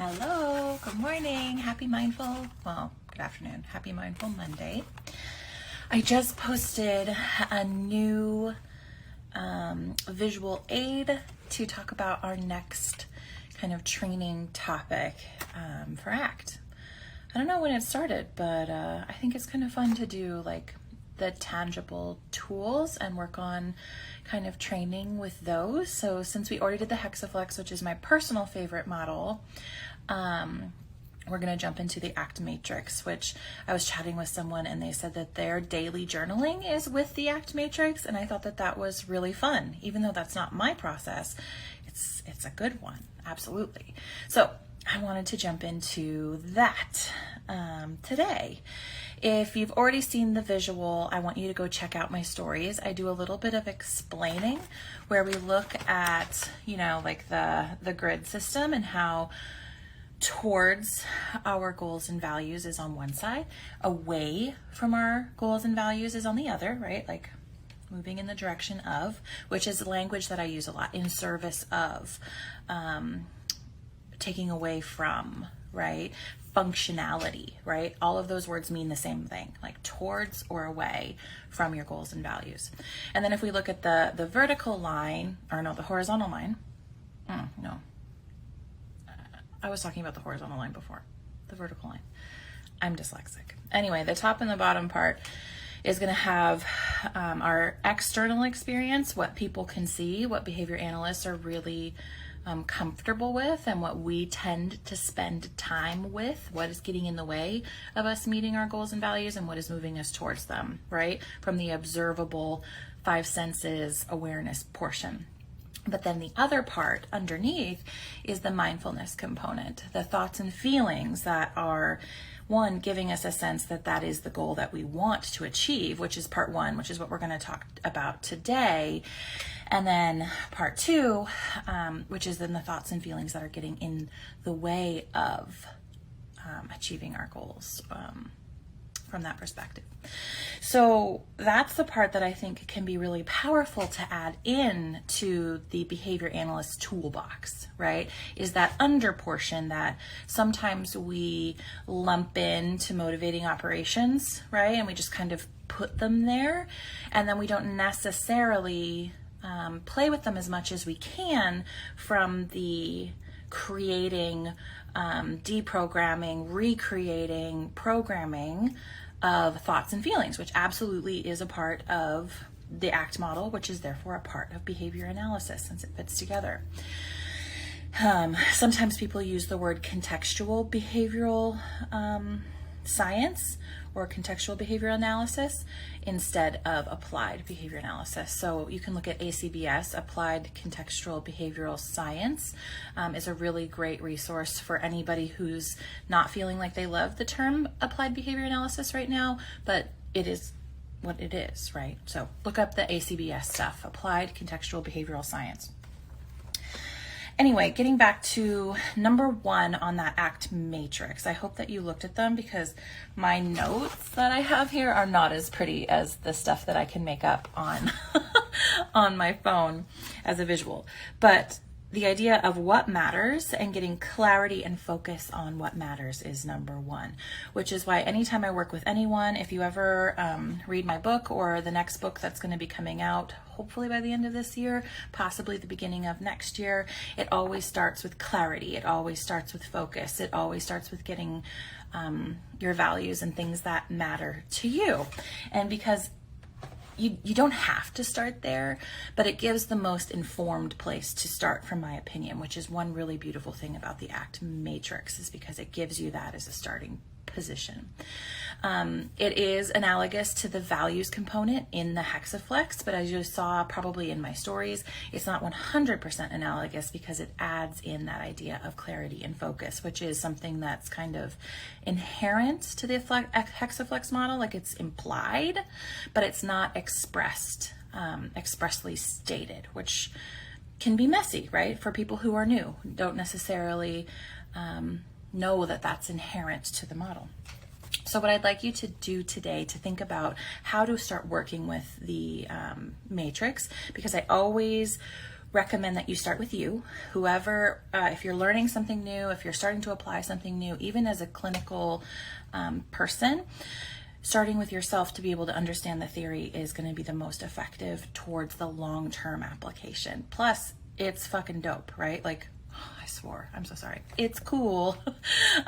Hello, good morning, happy mindful, good afternoon, happy mindful Monday. I just posted a new visual aid to talk about our next kind of training topic for ACT. I don't know when it started, but I think it's kind of fun to do like the tangible tools and work on kind of training with those. So since we already did the Hexaflex, which is my personal favorite model, we're going to jump into the ACT matrix, which I was chatting with someone and they said that their daily journaling is with the ACT matrix. And I thought that that was really fun, even though that's not my process. It's a good one. Absolutely. So I wanted to jump into that today. If you've already seen the visual, I want you to go check out my stories. I do a little bit of explaining where we look at, like the grid system and how towards our goals and values is on one side, away from our goals and values is on the other, right? Like moving in the direction of, which is language that I use a lot, in service of, taking away from, right? Functionality, right? All of those words mean the same thing, like towards or away from your goals and values. And then if we look at the vertical line, the horizontal line, I was talking about the horizontal line before, the vertical line. I'm dyslexic. Anyway, the top and the bottom part is going to have our external experience, what people can see, what behavior analysts are really comfortable with, and what we tend to spend time with, what is getting in the way of us meeting our goals and values, and what is moving us towards them, right? From the observable five senses awareness portion. But then the other part underneath is the mindfulness component, the thoughts and feelings that are, one, giving us a sense that that is the goal that we want to achieve, which is part one, which is what we're going to talk about today. And then part two, which is then the thoughts and feelings that are getting in the way of achieving our goals from that perspective. So that's the part that I think can be really powerful to add in to the behavior analyst toolbox, right? Is that under portion that sometimes we lump into motivating operations, right? And we just kind of put them there, and then we don't necessarily play with them as much as we can from the creating, deprogramming, recreating, programming of thoughts and feelings, which absolutely is a part of the ACT model, which is therefore a part of behavior analysis since it fits together. Sometimes people use the word contextual behavioral science or contextual behavior analysis instead of applied behavior analysis. So you can look at ACBS, Applied Contextual Behavioral Science, is a really great resource for anybody who's not feeling like they love the term applied behavior analysis right now, but it is what it is, right? So look up the ACBS stuff, Applied Contextual Behavioral Science. Anyway, getting back to number one on that ACT matrix, I hope that you looked at them because my notes that I have here are not as pretty as the stuff that I can make up on, on my phone as a visual. But the idea of what matters and getting clarity and focus on what matters is number one, which is why anytime I work with anyone, if you ever read my book or the next book that's going to be coming out, hopefully by the end of this year, possibly the beginning of next year, it always starts with clarity. It always starts with focus. It always starts with getting your values and things that matter to you. And because you don't have to start there, but it gives the most informed place to start, from my opinion, which is one really beautiful thing about the ACT matrix, is because it gives you that as a starting position. It is analogous to the values component in the Hexaflex, but as you saw probably in my stories, it's not 100% analogous because it adds in that idea of clarity and focus, which is something that's kind of inherent to the Hexaflex model, like it's implied, but it's not expressed, expressly stated, which can be messy, right? For people who are new, don't necessarily know that that's inherent to the model. So what I'd like you to do today to think about how to start working with the matrix, because I always recommend that you start with you. Whoever, if you're learning something new, if you're starting to apply something new, even as a clinical person, starting with yourself to be able to understand the theory is going to be the most effective towards the long-term application. Plus, it's fucking dope, right? Like, I swore, I'm so sorry. It's cool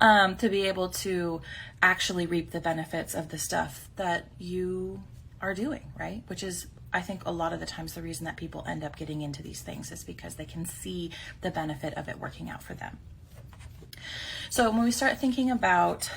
to be able to actually reap the benefits of the stuff that you are doing, right? Which is, I think, a lot of the times the reason that people end up getting into these things is because they can see the benefit of it working out for them. So when we start thinking about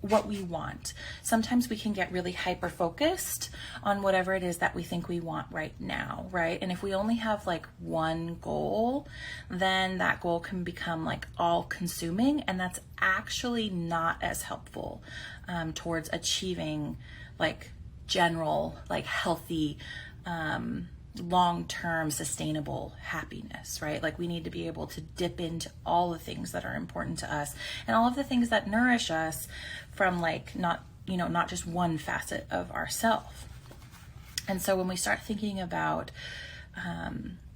what we want, sometimes we can get really hyper focused on whatever it is that we think we want right now, right? And if we only have like one goal, then that goal can become like all consuming, and that's actually not as helpful towards achieving like general, like healthy, long-term sustainable happiness, right? Like we need to be able to dip into all the things that are important to us and all of the things that nourish us from like not just one facet of ourself. And so when we start thinking about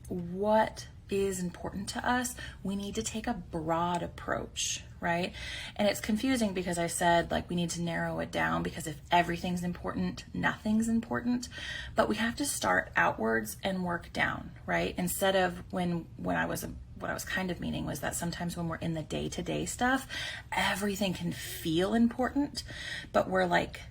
what is important to us, we need to take a broad approach, right? And it's confusing because I said like we need to narrow it down, because if everything's important, nothing's important. But we have to start outwards and work down, right? Instead of what I was kind of meaning was that sometimes when we're in the day-to-day stuff, everything can feel important, but we're like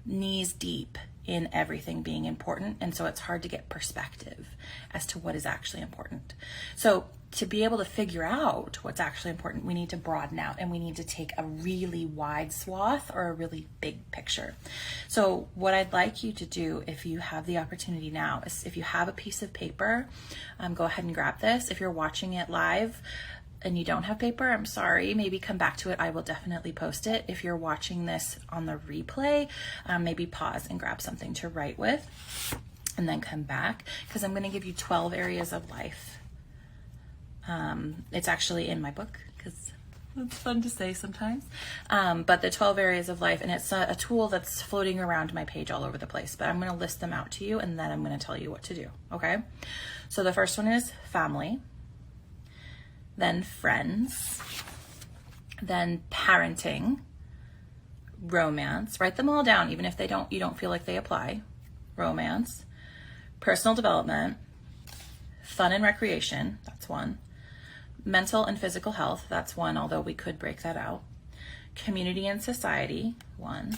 knees deep in everything being important, and so it's hard to get perspective as to what is actually important. So to be able to figure out what's actually important, we need to broaden out and we need to take a really wide swath or a really big picture. So what I'd like you to do, if you have the opportunity now, is if you have a piece of paper, go ahead and grab this. If you're watching it live and you don't have paper, I'm sorry, maybe come back to it. I will definitely post it. If you're watching this on the replay, maybe pause and grab something to write with and then come back, because I'm going to give you 12 areas of life. It's actually in my book because it's fun to say sometimes, but the 12 areas of life, and it's a tool that's floating around my page all over the place, but I'm going to list them out to you and then I'm going to tell you what to do. Okay. So the first one is family, then friends, then parenting, romance, write them all down, even if you don't feel like they apply, romance, personal development, fun and recreation, that's one, mental and physical health, that's one, although we could break that out, community and society, one,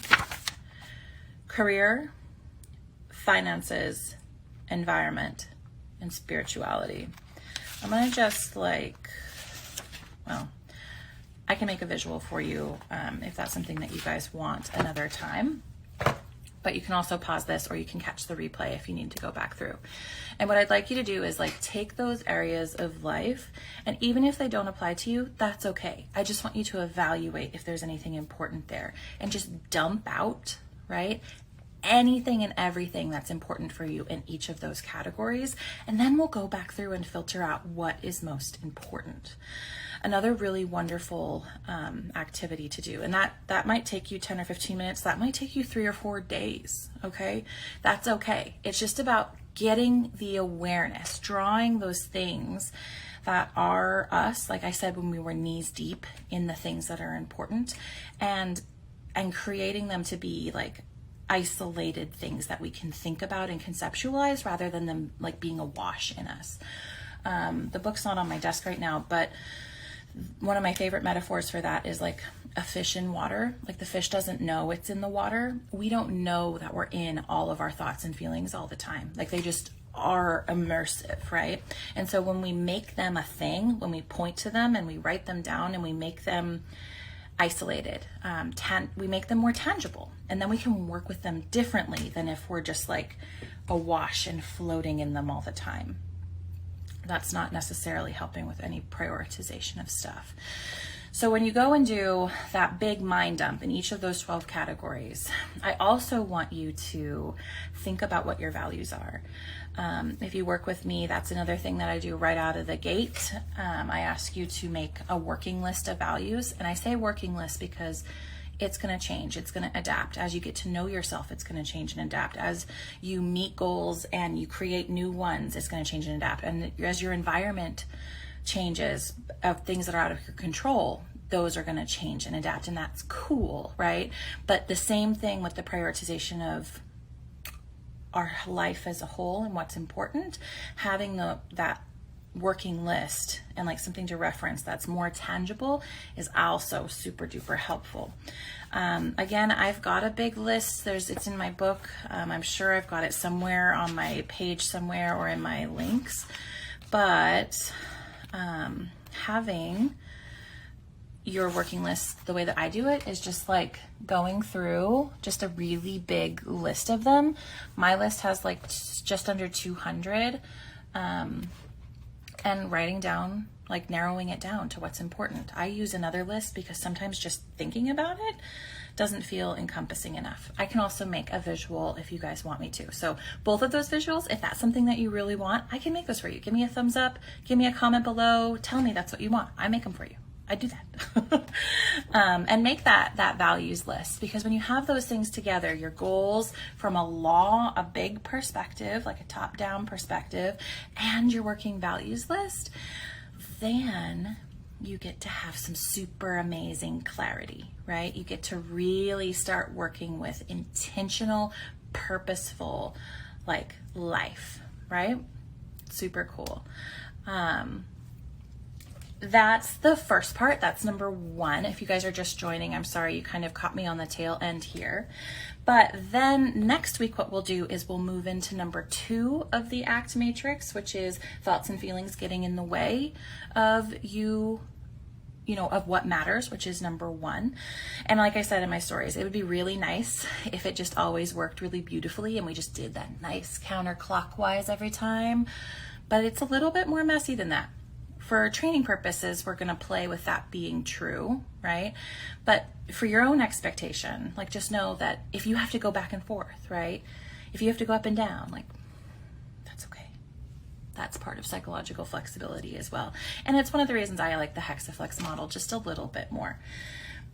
career, finances, environment, and spirituality. I'm gonna just I can make a visual for you if that's something that you guys want another time, but you can also pause this or you can catch the replay if you need to go back through. And what I'd like you to do is like take those areas of life, and even if they don't apply to you, that's okay. I just want you to evaluate if there's anything important there and just dump out, right? Anything and everything that's important for you in each of those categories, and then we'll go back through and filter out what is most important. Another really wonderful activity to do, and that might take you 10 or 15 minutes, that might take you 3 or 4 days, okay? That's okay. It's just about getting the awareness, drawing those things that are us, like I said, when we were knees deep in the things that are important, and creating them to be like isolated things that we can think about and conceptualize rather than them like being awash in us. The book's not on my desk right now, but one of my favorite metaphors for that is like a fish in water. Like the fish doesn't know it's in the water. We don't know that we're in all of our thoughts and feelings all the time. Like they just are immersive, right? And so when we make them a thing, when we point to them and we write them down and we make them isolated, we make them more tangible, and then we can work with them differently than if we're just like awash and floating in them all the time. That's not necessarily helping with any prioritization of stuff. So when you go and do that big mind dump in each of those 12 categories, I also want you to think about what your values are. If you work with me, that's another thing that I do right out of the gate. I ask you to make a working list of values. And I say working list because it's going to change. It's going to adapt. As you get to know yourself, it's going to change and adapt. As you meet goals and you create new ones, it's going to change and adapt. And as your environment changes of things that are out of your control, those are going to change and adapt, and that's cool, right? But the same thing with the prioritization of our life as a whole and what's important, having that working list and like something to reference that's more tangible is also super duper helpful. Again, I've got a big list. It's in my book. I'm sure I've got it somewhere on my page somewhere or in my links, but having your working list the way that I do it is just like going through just a really big list of them. My list has like just under 200, and writing down, like narrowing it down to what's important. I use another list because sometimes just thinking about it doesn't feel encompassing enough. I can also make a visual if you guys want me to. So both of those visuals, if that's something that you really want, I can make those for you. Give me a thumbs up, give me a comment below, tell me that's what you want. I make them for you. I do that. And make that values list, because when you have those things together, your goals from a big perspective, like a top-down perspective, and your working values list, then you get to have some super amazing clarity, right? You get to really start working with intentional, purposeful, like life, right? Super cool. That's the first part. That's number one. If you guys are just joining, I'm sorry, you kind of caught me on the tail end here. But then next week, what we'll do is we'll move into number 2 of the ACT matrix, which is thoughts and feelings getting in the way of of what matters, which is number 1. And like I said in my stories, it would be really nice if it just always worked really beautifully and we just did that nice counterclockwise every time. But it's a little bit more messy than that. For training purposes, we're going to play with that being true, right? But for your own expectation, like just know that if you have to go back and forth, right? If you have to go up and down, like that's okay. That's part of psychological flexibility as well. And it's one of the reasons I like the Hexaflex model just a little bit more.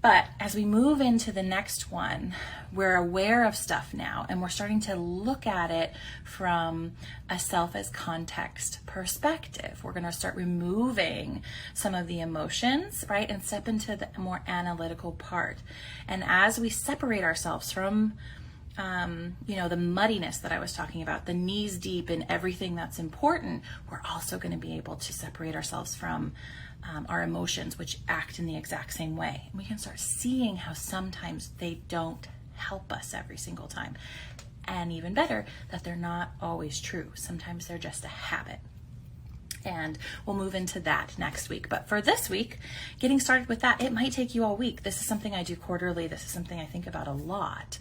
But as we move into the next one, we're aware of stuff now, and we're starting to look at it from a self as context perspective. We're going to start removing some of the emotions, right, and step into the more analytical part. And as we separate ourselves from the muddiness that I was talking about, the knees deep in everything that's important, we're also going to be able to separate ourselves from our emotions, which act in the exact same way. And we can start seeing how sometimes they don't help us every single time. And even better, that they're not always true. Sometimes they're just a habit. And we'll move into that next week. But for this week, getting started with that, it might take you all week. This is something I do quarterly. This is something I think about a lot,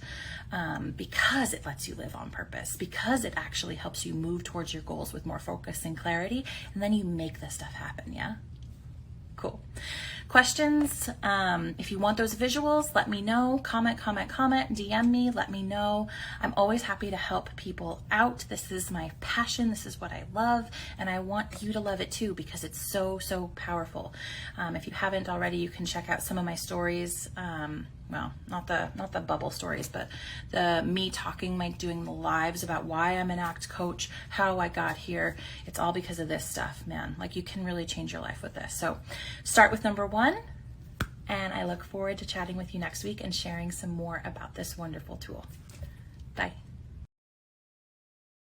because it lets you live on purpose, because it actually helps you move towards your goals with more focus and clarity. And then you make this stuff happen, yeah? Cool. Questions? If you want those visuals, let me know. Comment, DM me, let me know. I'm always happy to help people out. This is my passion. This is what I love. And I want you to love it too, because it's so, so powerful. If you haven't already, you can check out some of my stories. Well, not the bubble stories, but the me talking, like doing the lives about why I'm an ACT coach, how I got here. It's all because of this stuff, man. Like, you can really change your life with this. So start with number 1, and I look forward to chatting with you next week and sharing some more about this wonderful tool. Bye.